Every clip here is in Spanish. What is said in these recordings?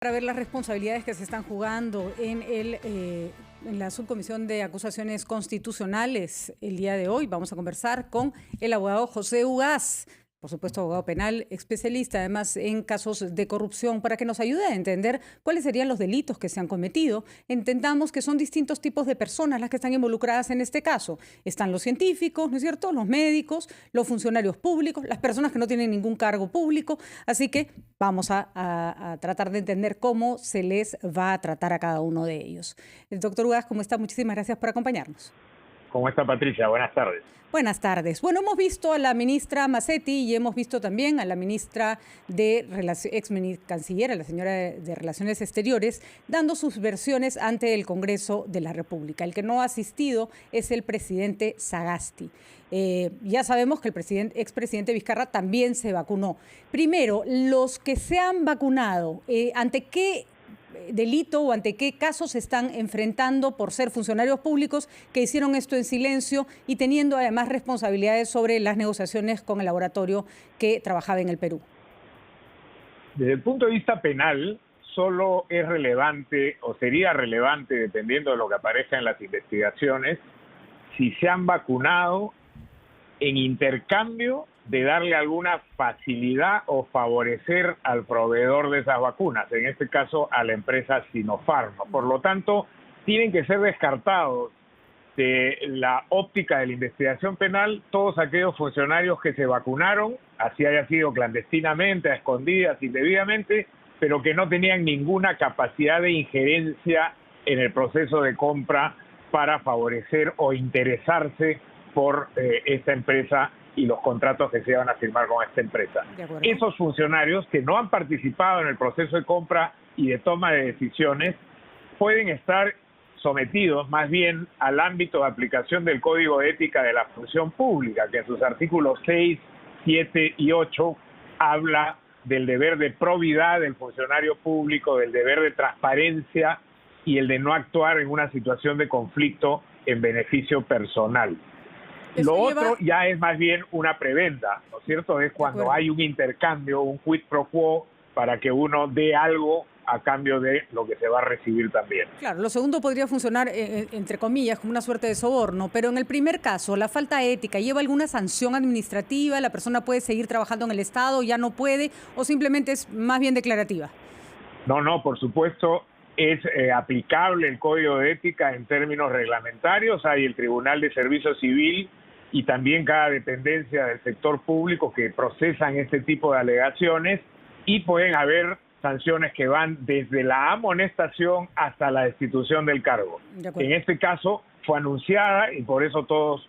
Para ver las responsabilidades que se están jugando en la Subcomisión de Acusaciones Constitucionales el día de hoy, vamos a conversar con el abogado José Ugaz, por supuesto abogado penal, especialista además en casos de corrupción, para que nos ayude a entender cuáles serían los delitos que se han cometido. Entendamos que son distintos tipos de personas las que están involucradas en este caso. Están los científicos, ¿no es cierto?, los médicos, los funcionarios públicos, las personas que no tienen ningún cargo público. Así que vamos a tratar de entender cómo se les va a tratar a cada uno de ellos. El doctor Ugaz, ¿cómo está? Muchísimas gracias por acompañarnos. ¿Cómo está, Patricia? Buenas tardes. Buenas tardes. Bueno, hemos visto a la ministra Macetti y hemos visto también a la ministra de ex canciller, a la señora de Relaciones Exteriores, dando sus versiones ante el Congreso de la República. El que no ha asistido es el presidente Sagasti. Ya sabemos que el expresidente Vizcarra también se vacunó. Primero, los que se han vacunado, ¿ante qué delito o ante qué casos se están enfrentando por ser funcionarios públicos que hicieron esto en silencio y teniendo además responsabilidades sobre las negociaciones con el laboratorio que trabajaba en el Perú? Desde el punto de vista penal, solo es relevante o sería relevante, dependiendo de lo que aparezca en las investigaciones, si se han vacunado en intercambio de darle alguna facilidad o favorecer al proveedor de esas vacunas, en este caso a la empresa Sinopharm. Por lo tanto, tienen que ser descartados de la óptica de la investigación penal todos aquellos funcionarios que se vacunaron, así haya sido clandestinamente, a escondidas, indebidamente, pero que no tenían ninguna capacidad de injerencia en el proceso de compra para favorecer o interesarse por esta empresa y los contratos que se iban a firmar con esta empresa. Esos funcionarios que no han participado en el proceso de compra y de toma de decisiones pueden estar sometidos más bien al ámbito de aplicación del Código de Ética de la Función Pública, que en sus artículos 6, 7 y 8 habla del deber de probidad del funcionario público, del deber de transparencia y el de no actuar en una situación de conflicto en beneficio personal. Lo otro ya es más bien una prebenda, ¿no es cierto? Es cuando hay un intercambio, un quid pro quo, para que uno dé algo a cambio de lo que se va a recibir también. Claro, lo segundo podría funcionar, entre comillas, como una suerte de soborno, pero en el primer caso, ¿la falta ética lleva alguna sanción administrativa? ¿La persona puede seguir trabajando en el Estado, ya no puede, o simplemente es más bien declarativa? No, por supuesto. Es aplicable el Código de Ética en términos reglamentarios. Hay el Tribunal de Servicio Civil y también cada dependencia del sector público que procesan este tipo de alegaciones, y pueden haber sanciones que van desde la amonestación hasta la destitución del cargo. En este caso fue anunciada y por eso todos,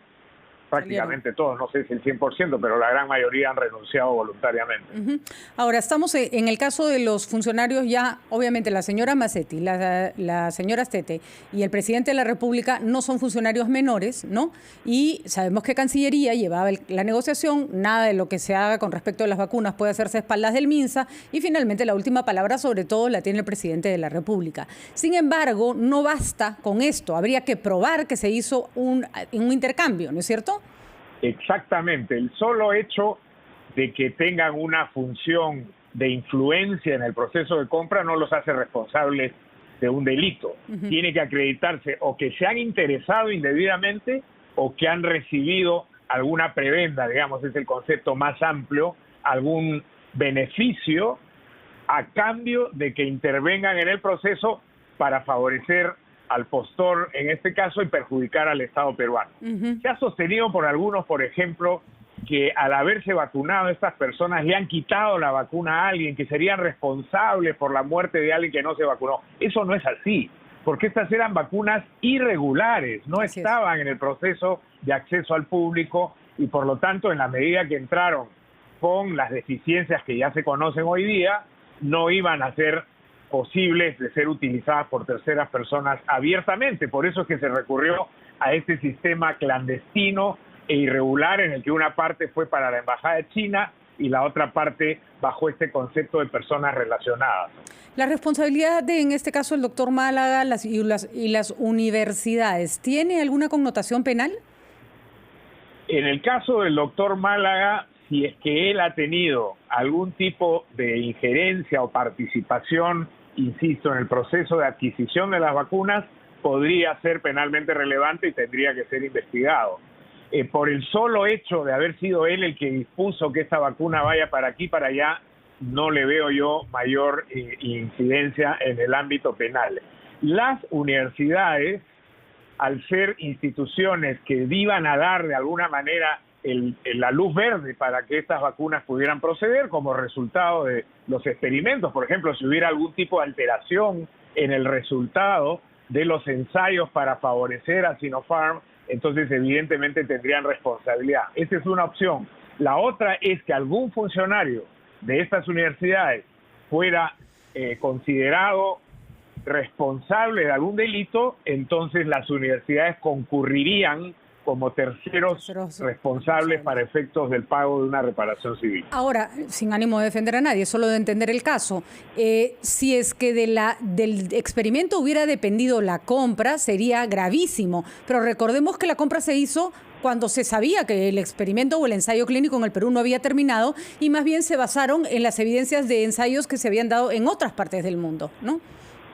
prácticamente todos, no sé si el 100%, pero la gran mayoría han renunciado voluntariamente. Ahora, estamos en el caso de los funcionarios ya, obviamente la señora Macetti, la señora Stete y el presidente de la República no son funcionarios menores, ¿no? Y sabemos que Cancillería llevaba la negociación, nada de lo que se haga con respecto a las vacunas puede hacerse a espaldas del MINSA, y finalmente la última palabra sobre todo la tiene el presidente de la República. Sin embargo, no basta con esto, habría que probar que se hizo un intercambio, ¿no es cierto? Exactamente, el solo hecho de que tengan una función de influencia en el proceso de compra no los hace responsables de un delito. Tiene que acreditarse o que se han interesado indebidamente o que han recibido alguna prebenda, digamos, es el concepto más amplio, algún beneficio a cambio de que intervengan en el proceso para favorecer al postor, en este caso, y perjudicar al Estado peruano. Se ha sostenido por algunos, por ejemplo, que al haberse vacunado estas personas le han quitado la vacuna a alguien, que serían responsables por la muerte de alguien que no se vacunó. Eso no es así, porque estas eran vacunas irregulares, no estaban en el proceso de acceso al público y por lo tanto, en la medida que entraron con las deficiencias que ya se conocen hoy día, no iban a ser posibles de ser utilizadas por terceras personas abiertamente. Por eso es que se recurrió a este sistema clandestino e irregular en el que una parte fue para la Embajada de China y la otra parte bajo este concepto de personas relacionadas. La responsabilidad de, en este caso, el doctor Málaga y las universidades, ¿tiene alguna connotación penal? En el caso del doctor Málaga, si es que él ha tenido algún tipo de injerencia o participación insisto, en el proceso de adquisición de las vacunas, podría ser penalmente relevante y tendría que ser investigado. Por el solo hecho de haber sido él el que dispuso que esta vacuna vaya para aquí, para allá, no le veo yo mayor incidencia en el ámbito penal. Las universidades, al ser instituciones que iban a dar de alguna manera la luz verde para que estas vacunas pudieran proceder como resultado de los experimentos, por ejemplo, si hubiera algún tipo de alteración en el resultado de los ensayos para favorecer a Sinopharm, entonces evidentemente tendrían responsabilidad. Esa es una opción. La otra es que algún funcionario de estas universidades fuera considerado responsable de algún delito, entonces las universidades concurrirían como terceros responsables para efectos del pago de una reparación civil. Ahora, sin ánimo de defender a nadie, solo de entender el caso, si es que del experimento hubiera dependido la compra, sería gravísimo. Pero recordemos que la compra se hizo cuando se sabía que el experimento o el ensayo clínico en el Perú no había terminado y más bien se basaron en las evidencias de ensayos que se habían dado en otras partes del mundo, ¿no?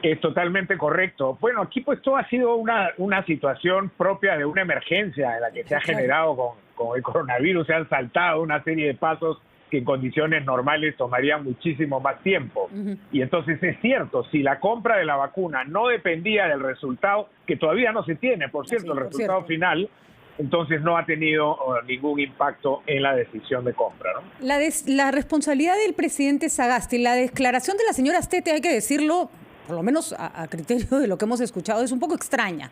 Es totalmente correcto. Bueno, aquí pues todo ha sido una situación propia de una emergencia en la que se ha generado con el coronavirus. Se han saltado una serie de pasos que en condiciones normales tomarían muchísimo más tiempo. Y entonces es cierto, si la compra de la vacuna no dependía del resultado, que todavía no se tiene, por cierto, el resultado final, entonces no ha tenido ningún impacto en la decisión de compra, ¿no? La responsabilidad del presidente Sagasti, la declaración de la señora Astete, hay que decirlo, por lo menos a criterio de lo que hemos escuchado, es un poco extraña,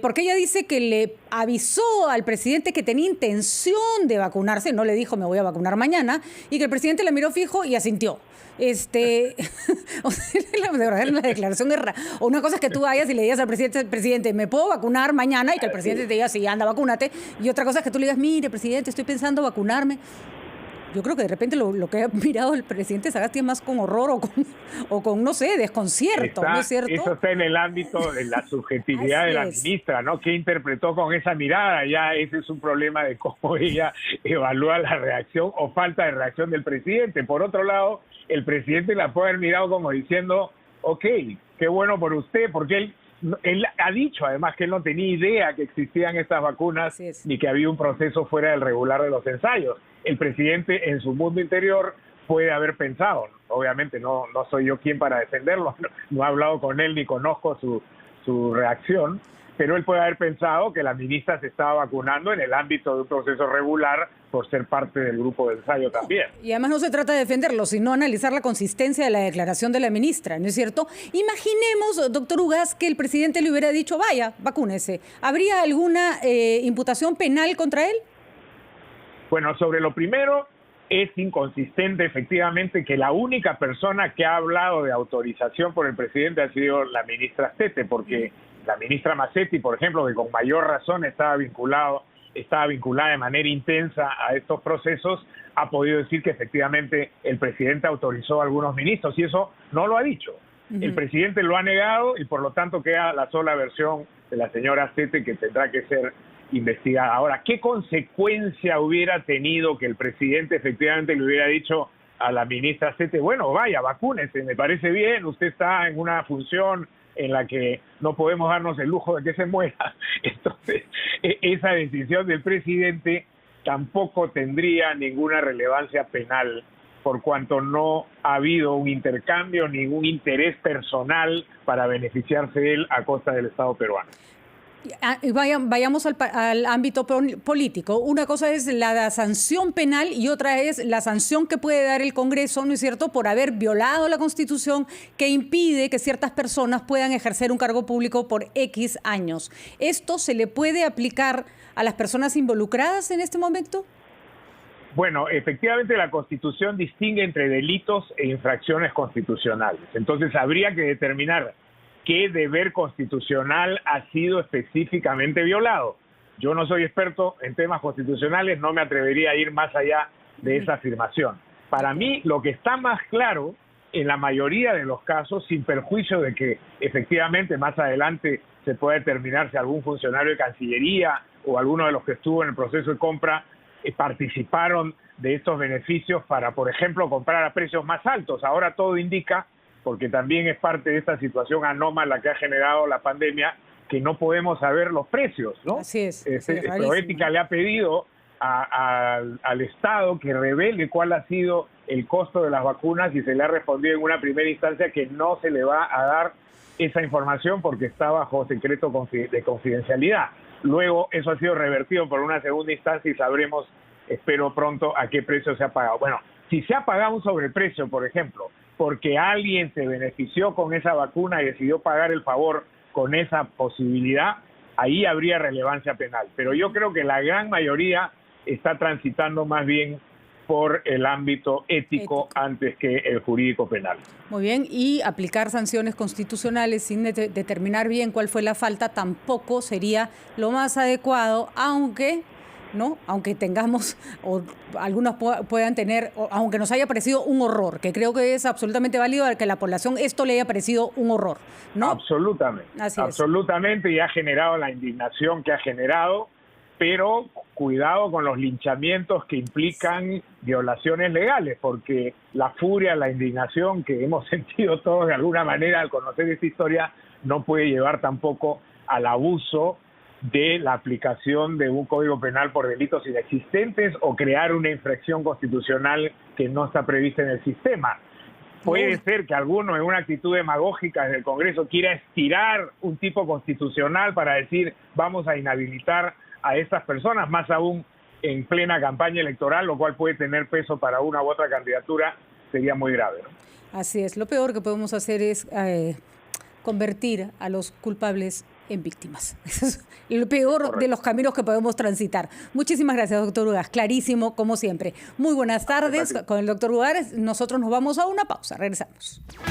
porque ella dice que le avisó al presidente que tenía intención de vacunarse, no le dijo me voy a vacunar mañana, y que el presidente la miró fijo y asintió. O sea, la declaración es rara. O una cosa es que tú vayas y le digas al presidente, ¿me puedo vacunar mañana? Y que el presidente te diga, sí, anda, vacúnate. Y otra cosa es que tú le digas, mire, presidente, estoy pensando vacunarme. Yo creo que de repente lo que ha mirado el presidente Sagasti es más con horror o con no sé, desconcierto, ¿no es cierto? Eso está en el ámbito de la subjetividad de la ministra, ¿no? ¿Qué interpretó con esa mirada? Ya ese es un problema de cómo ella evalúa la reacción o falta de reacción del presidente. Por otro lado, el presidente la puede haber mirado como diciendo, ok, qué bueno por usted, porque él ha dicho además que él no tenía idea que existían estas vacunas ni que había un proceso fuera del regular de los ensayos. El presidente en su mundo interior puede haber pensado, obviamente no soy yo quien para defenderlo, no he hablado con él ni conozco su reacción, pero él puede haber pensado que la ministra se estaba vacunando en el ámbito de un proceso regular por ser parte del grupo de ensayo también. Y además no se trata de defenderlo, sino analizar la consistencia de la declaración de la ministra, ¿no es cierto? Imaginemos, doctor Ugaz, que el presidente le hubiera dicho, vaya, vacúnese. ¿Habría alguna imputación penal contra él? Bueno, sobre lo primero, es inconsistente efectivamente que la única persona que ha hablado de autorización por el presidente ha sido la ministra Astete, porque la ministra Massetti, por ejemplo, que con mayor razón estaba vinculada de manera intensa a estos procesos, ha podido decir que efectivamente el presidente autorizó a algunos ministros y eso no lo ha dicho. El presidente lo ha negado y por lo tanto queda la sola versión de la señora Astete que tendrá que ser investigada. Ahora, ¿qué consecuencia hubiera tenido que el presidente efectivamente le hubiera dicho a la ministra Astete, bueno, vaya, vacúnese, me parece bien, usted está en una función en la que no podemos darnos el lujo de que se muera? Entonces, esa decisión del presidente tampoco tendría ninguna relevancia penal, por cuanto no ha habido un intercambio, ningún interés personal para beneficiarse él a costa del Estado peruano. Y vayamos al ámbito político. Una cosa es la sanción penal y otra es la sanción que puede dar el Congreso, ¿no es cierto?, por haber violado la Constitución que impide que ciertas personas puedan ejercer un cargo público por X años. ¿Esto se le puede aplicar a las personas involucradas en este momento? Bueno, efectivamente la Constitución distingue entre delitos e infracciones constitucionales. Entonces habría que determinar qué deber constitucional ha sido específicamente violado. Yo no soy experto en temas constitucionales, no me atrevería a ir más allá de esa afirmación. Para mí, lo que está más claro en la mayoría de los casos, sin perjuicio de que efectivamente más adelante se pueda determinar si algún funcionario de Cancillería o alguno de los que estuvo en el proceso de compra participaron de estos beneficios para, por ejemplo, comprar a precios más altos. Ahora todo indica porque también es parte de esta situación anómala que ha generado la pandemia, que no podemos saber los precios, ¿no? Así es. Proética le ha pedido al Estado que revele cuál ha sido el costo de las vacunas y se le ha respondido en una primera instancia que no se le va a dar esa información porque está bajo secreto de confidencialidad. Luego eso ha sido revertido por una segunda instancia y sabremos, espero pronto, a qué precio se ha pagado. Bueno, si se ha pagado un sobreprecio, por ejemplo, porque alguien se benefició con esa vacuna y decidió pagar el favor con esa posibilidad, ahí habría relevancia penal. Pero yo creo que la gran mayoría está transitando más bien por el ámbito ético antes que el jurídico penal. Muy bien, y aplicar sanciones constitucionales sin determinar bien cuál fue la falta tampoco sería lo más adecuado, aunque tengamos, o algunos puedan tener, aunque nos haya parecido un horror, que creo que es absolutamente válido que a la población esto le haya parecido un horror, ¿no? Absolutamente, absolutamente, y ha generado la indignación que ha generado, pero cuidado con los linchamientos que implican violaciones legales, porque la furia, la indignación que hemos sentido todos de alguna manera al conocer esta historia no puede llevar tampoco al abuso de la aplicación de un código penal por delitos inexistentes o crear una infracción constitucional que no está prevista en el sistema. Puede ser que alguno en una actitud demagógica desde el Congreso quiera estirar un tipo constitucional para decir vamos a inhabilitar a estas personas, más aún en plena campaña electoral, lo cual puede tener peso para una u otra candidatura, sería muy grave, ¿no? Así es, lo peor que podemos hacer es convertir a los culpables en víctimas. Es el peor de los caminos que podemos transitar. Muchísimas gracias, doctor Ugás. Clarísimo, como siempre. Muy buenas tardes con el doctor Ugás. Nosotros nos vamos a una pausa. Regresamos.